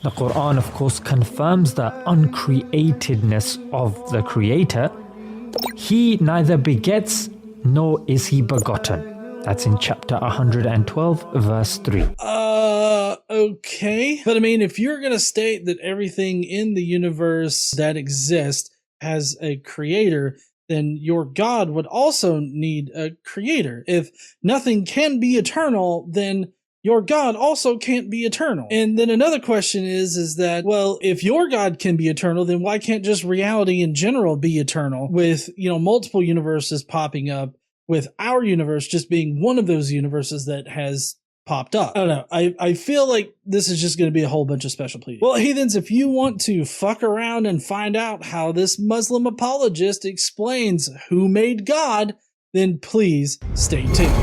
The Quran, of course, confirms the uncreatedness of the Creator. He neither begets nor is he begotten. That's in chapter 112, verse 3. Okay. But I mean, if you're going to state that everything in the universe that exists has a creator, then your God would also need a creator. If nothing can be eternal, then your God also can't be eternal. And then another question is that, well, if your God can be eternal, then why can't just reality in general be eternal with, multiple universes popping up, with our universe just being one of those universes that has popped up? I don't know. I feel like this is just going to be a whole bunch of special pleading. Well, heathens, if you want to fuck around and find out how this Muslim apologist explains who made God, then please stay tuned.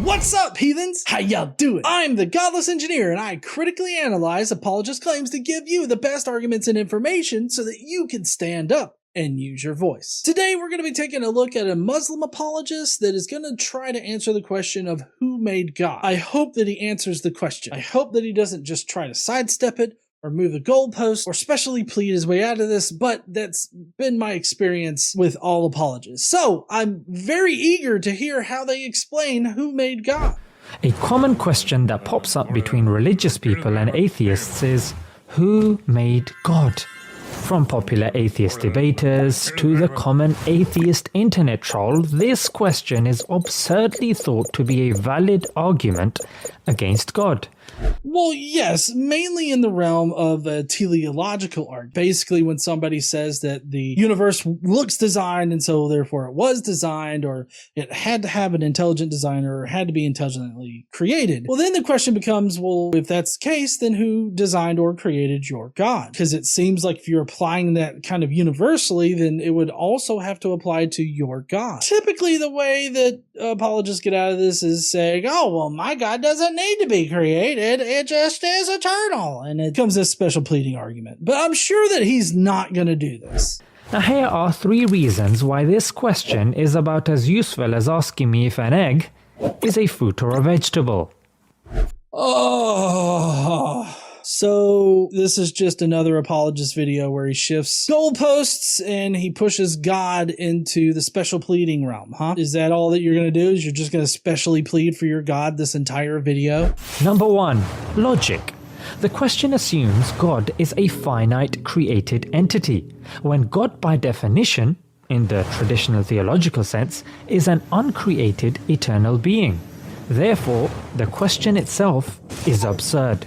What's up, heathens? How y'all doing? I'm the Godless Engineer, and I critically analyze apologist claims to give you the best arguments and information so that you can stand up and use your voice. Today, we're going to be taking a look at a Muslim apologist that is going to try to answer the question of who made God. I hope that he answers the question. I hope that he doesn't just try to sidestep it or move the goalpost, or specially plead his way out of this, but that's been my experience with all apologists. So, I'm very eager to hear how they explain who made God. A common question that pops up between religious people and atheists is, who made God? From popular atheist debaters to the common atheist internet troll, this question is absurdly thought to be a valid argument against God. Well, yes, mainly in the realm of a teleological art. Basically, when somebody says that the universe looks designed and so therefore it was designed, or it had to have an intelligent designer, or had to be intelligently created. Well, then the question becomes, well, if that's the case, then who designed or created your God? Because it seems like if you're applying that kind of universally, then it would also have to apply to your God. Typically, the way that apologists get out of this is saying, oh, well, my God doesn't need to be created. It just is eternal. And it becomes this special pleading argument. But I'm sure that he's not going to do this. Now here are 3 reasons why this question is about as useful as asking me if an egg is a fruit or a vegetable. So this is just another apologist video where he shifts goalposts and he pushes God into the special pleading realm, huh? Is that all that you're going to do? Is you're just going to specially plead for your God this entire video? Number 1. Logic. The question assumes God is a finite created entity, when God by definition, in the traditional theological sense, is an uncreated eternal being. Therefore, the question itself is absurd.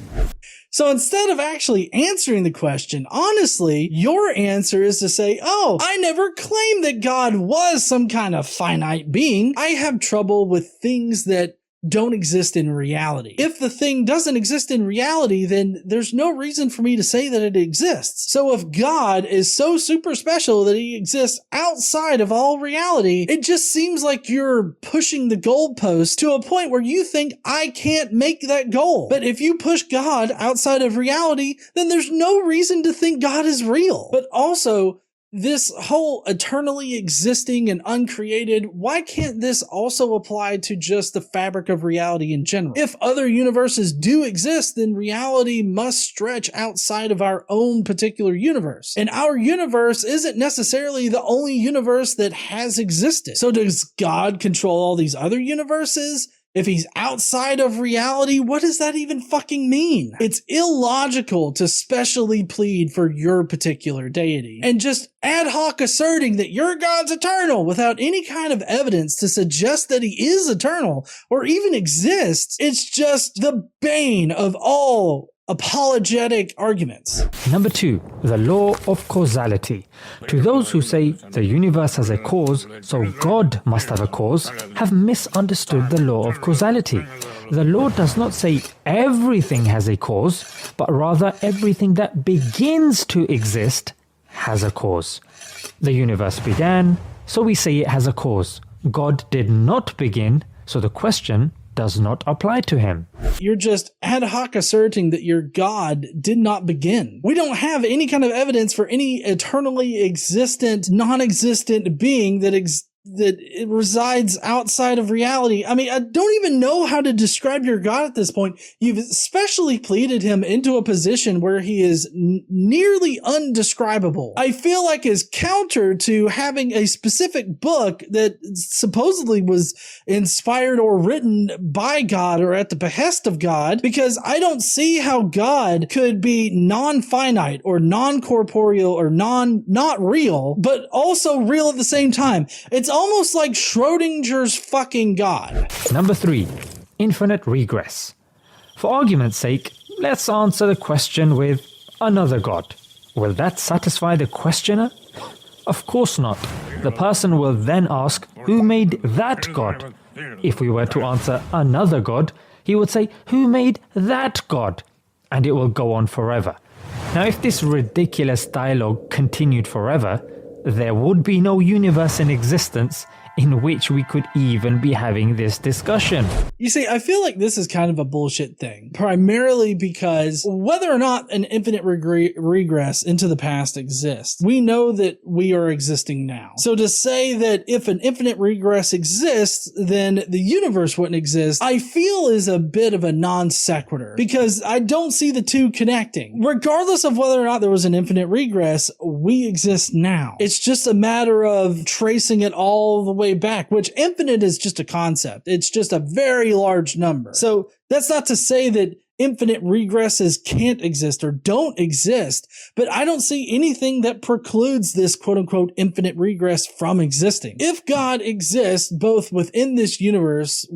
So instead of actually answering the question, honestly, your answer is to say, oh, I never claimed that God was some kind of finite being. I have trouble with things that don't exist in reality. If the thing doesn't exist in reality, then there's no reason for me to say that it exists. So if God is so super special that he exists outside of all reality, it just seems like you're pushing the goalpost to a point where you think I can't make that goal. But if you push God outside of reality, then there's no reason to think God is real. But also, this whole eternally existing and uncreated, why can't this also apply to just the fabric of reality in general? If other universes do exist, then reality must stretch outside of our own particular universe. And our universe isn't necessarily the only universe that has existed. So does God control all these other universes? If he's outside of reality, what does that even fucking mean? It's illogical to specially plead for your particular deity and just ad hoc asserting that your God's eternal without any kind of evidence to suggest that he is eternal or even exists. It's just the bane of all apologetic arguments. Number 2. The law of causality. To those who say the universe has a cause, so God must have a cause, have misunderstood the law of causality. The law does not say everything has a cause, but rather everything that begins to exist has a cause. The universe began, so we say it has a cause. God did not begin, so the question does not apply to him. You're just ad hoc asserting that your God did not begin. We don't have any kind of evidence for any eternally existent, non-existent being that it resides outside of reality. I mean, I don't even know how to describe your God at this point. You've especially pleaded him into a position where he is nearly undescribable. I feel like is counter to having a specific book that supposedly was inspired or written by God or at the behest of God, because I don't see how God could be non-finite or non-corporeal or not real, but also real at the same time. It's almost like Schrodinger's fucking God. Number 3. Infinite regress. For argument's sake, let's answer the question with another God. Will that satisfy the questioner? Of course not. The person will then ask, who made that God? If we were to answer another God, he would say, who made that God? And it will go on forever. Now, if this ridiculous dialogue continued forever, there would be no universe in existence in which we could even be having this discussion. You see, I feel like this is kind of a bullshit thing, primarily because whether or not an infinite regress into the past exists, we know that we are existing now. So to say that if an infinite regress exists, then the universe wouldn't exist, I feel is a bit of a non sequitur, because I don't see the two connecting. Regardless of whether or not there was an infinite regress, we exist now. It's just a matter of tracing it all the way back, which infinite is just a concept. It's just a very large number. So that's not to say that infinite regresses can't exist or don't exist, but I don't see anything that precludes this quote-unquote infinite regress from existing. If God exists both within this universe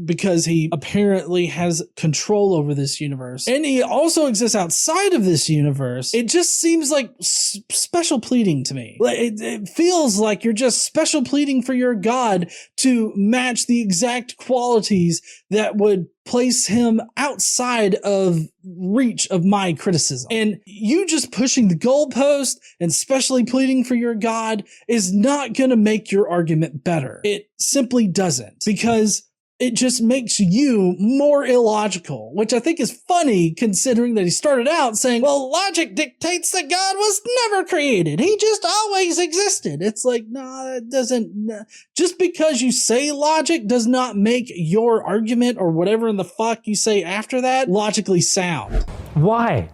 because he apparently has control over this universe, and he also exists outside of this universe, it just seems like special pleading to me. It feels like you're just special pleading for your God to match the exact qualities that would place him outside of reach of my criticism. And you just pushing the goalpost and specially pleading for your God is not going to make your argument better. It simply doesn't, because it just makes you more illogical, which I think is funny considering that he started out saying, well, logic dictates that God was never created. He just always existed. It's like, no, that doesn't, just because you say logic does not make your argument or whatever in the fuck you say after that logically sound. Why?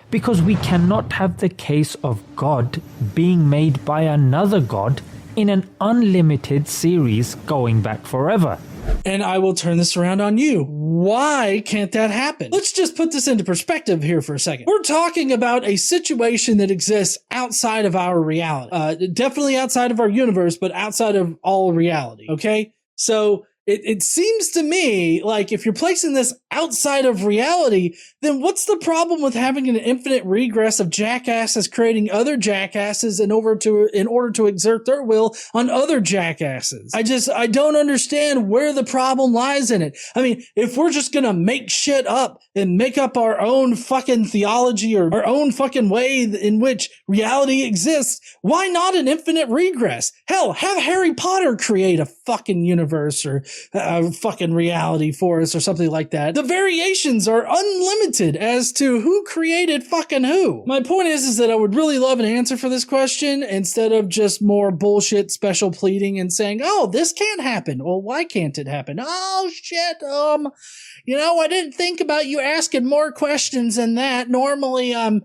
Because we cannot have the case of God being made by another God in an unlimited series going back forever. And I will turn this around on you. Why can't that happen? Let's just put this into perspective here for a second. We're talking about a situation that exists outside of our reality. Definitely outside of our universe, but outside of all reality. Okay? So it seems to me like if you're placing this outside of reality, then what's the problem with having an infinite regress of jackasses creating other jackasses in order to exert their will on other jackasses? I don't understand where the problem lies in it. I mean, if we're just gonna make shit up and make up our own fucking theology or our own fucking way in which reality exists, why not an infinite regress? Hell, have Harry Potter create a fucking universe or a fucking reality for us or something like that. The variations are unlimited as to who created fucking who. My point is that I would really love an answer for this question instead of just more bullshit special pleading and saying, oh, this can't happen. Well, why can't it happen? Oh, shit. I didn't think about you asking more questions than that. Normally, I'm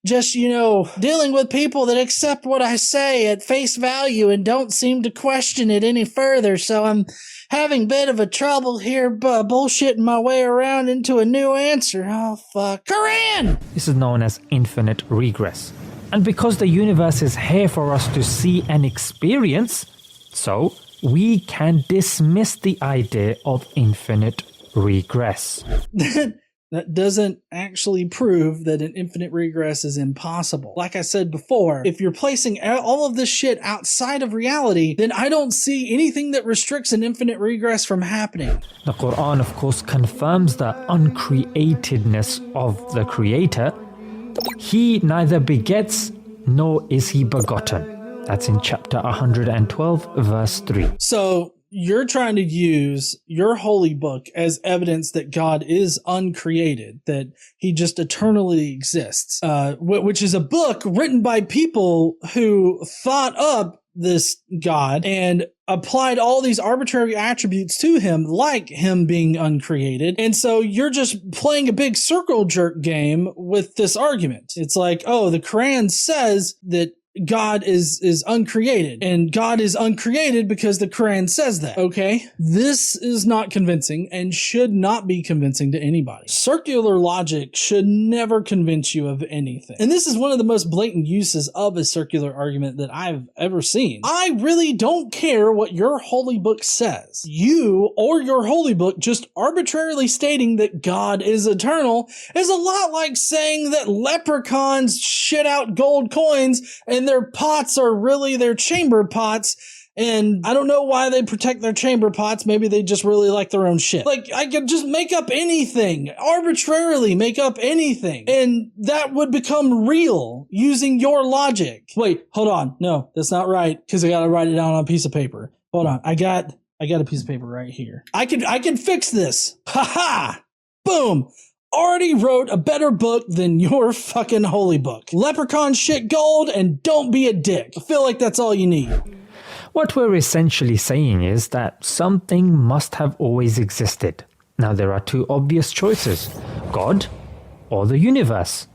just, dealing with people that accept what I say at face value and don't seem to question it any further. So I'm having a bit of a trouble here, bullshitting my way around into a new answer. Oh, fuck. Koran! This is known as infinite regress. And because the universe is here for us to see and experience, so we can dismiss the idea of infinite regress. That doesn't actually prove that an infinite regress is impossible. Like I said before, if you're placing all of this shit outside of reality, then I don't see anything that restricts an infinite regress from happening. The Quran, of course, confirms the uncreatedness of the Creator. He neither begets nor is he begotten. That's in chapter 112, verse 3. So you're trying to use your holy book as evidence that God is uncreated, that he just eternally exists, which is a book written by people who thought up this God and applied all these arbitrary attributes to him, like him being uncreated. And so you're just playing a big circle jerk game with this argument. It's like, oh, the Quran says that God is uncreated, and God is uncreated because the Quran says that. Okay, this is not convincing and should not be convincing to anybody. Circular logic should never convince you of anything. And this is one of the most blatant uses of a circular argument that I've ever seen. I really don't care what your holy book says. You or your holy book just arbitrarily stating that God is eternal is a lot like saying that leprechauns shit out gold coins and their pots are really their chamber pots. And I don't know why they protect their chamber pots. Maybe they just really like their own shit. Like, I could just make up anything, arbitrarily make up anything, and that would become real using your logic. Wait, hold on. No, that's not right, because I gotta write it down on a piece of paper. Hold on. I got a piece of paper right here. I can fix this. Ha ha! Boom! Already wrote a better book than your fucking holy book. Leprechaun shit gold and don't be a dick. I feel like that's all you need. What we're essentially saying is that something must have always existed. Now there are two obvious choices: God or the universe.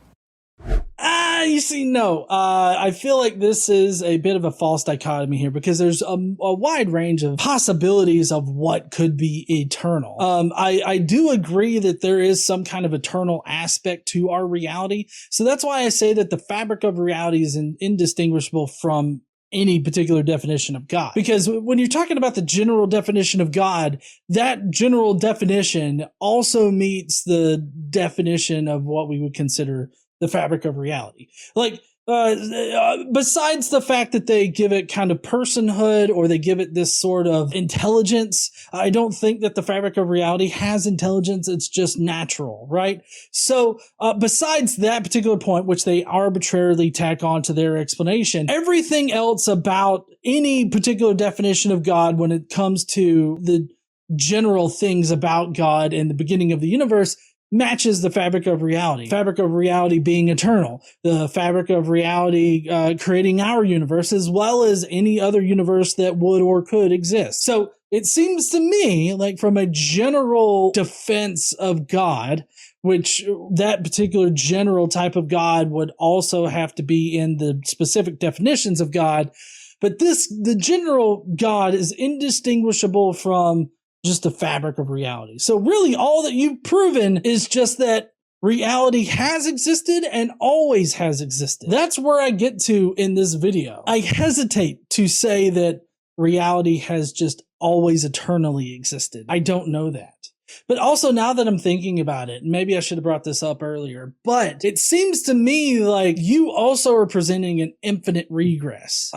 You see, no. I feel like this is a bit of a false dichotomy here, because there's a wide range of possibilities of what could be eternal. I do agree that there is some kind of eternal aspect to our reality. So that's why I say that the fabric of reality is indistinguishable from any particular definition of God. Because when you're talking about the general definition of God, that general definition also meets the definition of what we would consider the fabric of reality. Like, besides the fact that they give it kind of personhood, or they give it this sort of intelligence, I don't think that the fabric of reality has intelligence. It's just natural, right? So, besides that particular point, which they arbitrarily tack on to their explanation, everything else about any particular definition of God when it comes to the general things about God and the beginning of the universe matches the fabric of reality. Fabric of reality being eternal. The fabric of reality creating our universe, as well as any other universe that would or could exist. So it seems to me like, from a general defense of God, which that particular general type of God would also have to be in the specific definitions of God, but the general God is indistinguishable from just the fabric of reality. So really all that you've proven is just that reality has existed and always has existed. That's where I get to in this video. I hesitate to say that reality has just always eternally existed. I don't know that. But also, now that I'm thinking about it, maybe I should have brought this up earlier, but it seems to me like you also are presenting an infinite regress.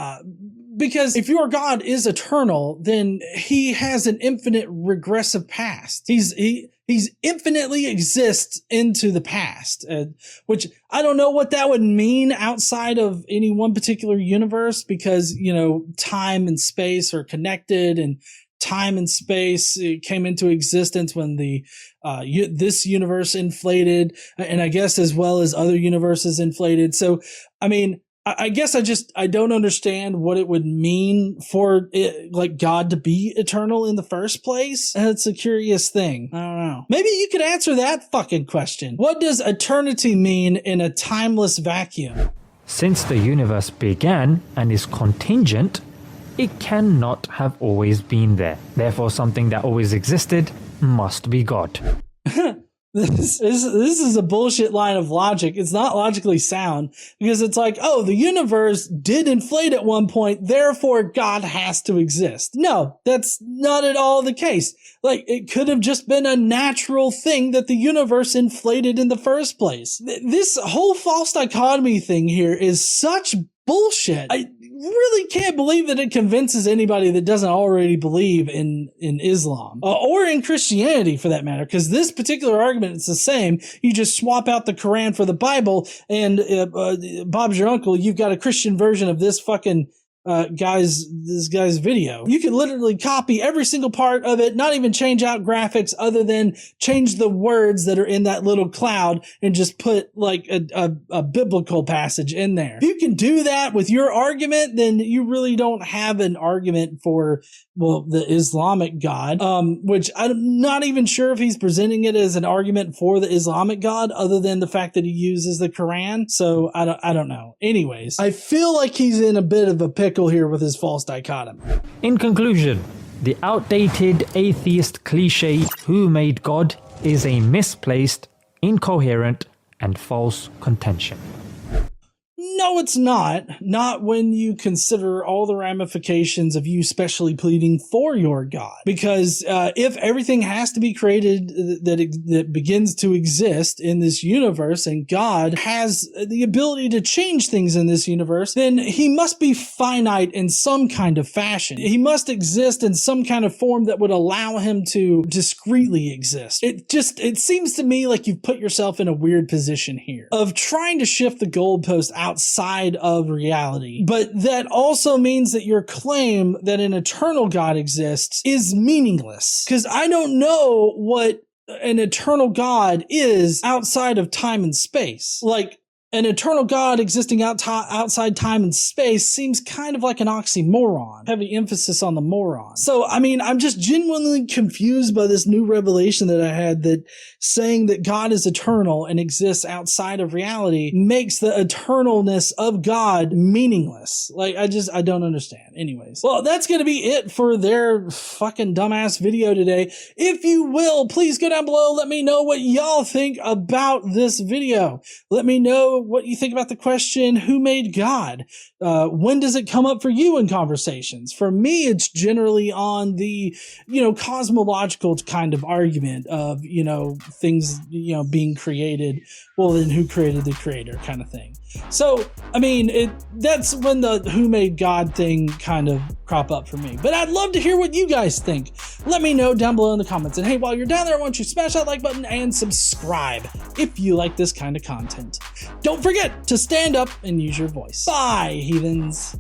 Because if your God is eternal, then he has an infinite regressive past. He's infinitely exists into the past, which I don't know what that would mean outside of any one particular universe, because, you know, time and space are connected, and time and space came into existence when this universe inflated, and I guess as well as other universes inflated. So, I mean, I guess I don't understand what it would mean for it, like God to be eternal in the first place. It's a curious thing. I don't know. Maybe you could answer that fucking question. What does eternity mean in a timeless vacuum? Since the universe began and is contingent, it cannot have always been there. Therefore, something that always existed must be God. This is a bullshit line of logic. It's not logically sound, because it's like, oh, the universe did inflate at one point, therefore God has to exist. No, that's not at all the case. Like, it could have just been a natural thing that the universe inflated in the first place. This whole false dichotomy thing here is such bullshit. I really can't believe that it convinces anybody that doesn't already believe in Islam or in Christianity, for that matter, because this particular argument is the same. You just swap out the Quran for the Bible, and Bob's your uncle, you've got a Christian version of this fucking this guy's video. You can literally copy every single part of it, not even change out graphics other than change the words that are in that little cloud and just put like a biblical passage in there. If you can do that with your argument, then you really don't have an argument for, well, the Islamic God, which I'm not even sure if he's presenting it as an argument for the Islamic God other than the fact that he uses the Quran. So I don't know. Anyways, I feel like he's in a bit of a pickle here with his false dichotomy. In conclusion, the outdated atheist cliche, "Who made God?" is a misplaced, incoherent, and false contention. No, it's not. Not when you consider all the ramifications of you specially pleading for your God. Because if everything has to be created that begins to exist in this universe, and God has the ability to change things in this universe, then he must be finite in some kind of fashion. He must exist in some kind of form that would allow him to discreetly exist. It seems to me like you've put yourself in a weird position here of trying to shift the goalpost outside of reality. But that also means that your claim that an eternal God exists is meaningless. Because I don't know what an eternal God is outside of time and space. Like, an eternal God existing outside time and space seems kind of like an oxymoron. Heavy emphasis on the moron. So, I mean, I'm just genuinely confused by this new revelation that I had, that saying that God is eternal and exists outside of reality makes the eternalness of God meaningless. Like, I don't understand. Anyways. Well, that's gonna be it for their fucking dumbass video today. If you will, please go down below. Let me know what y'all think about this video. Let me know what you think about the question, who made God? When does it come up for you in conversations? For me, it's generally on the, cosmological kind of argument of, things, being created. Well, then who created the creator kind of thing. So, I mean, that's when the who made God thing kind of crop up for me. But I'd love to hear what you guys think. Let me know down below in the comments. And hey, while you're down there, I want you to smash that like button and subscribe if you like this kind of content. Don't forget to stand up and use your voice. Bye, heathens.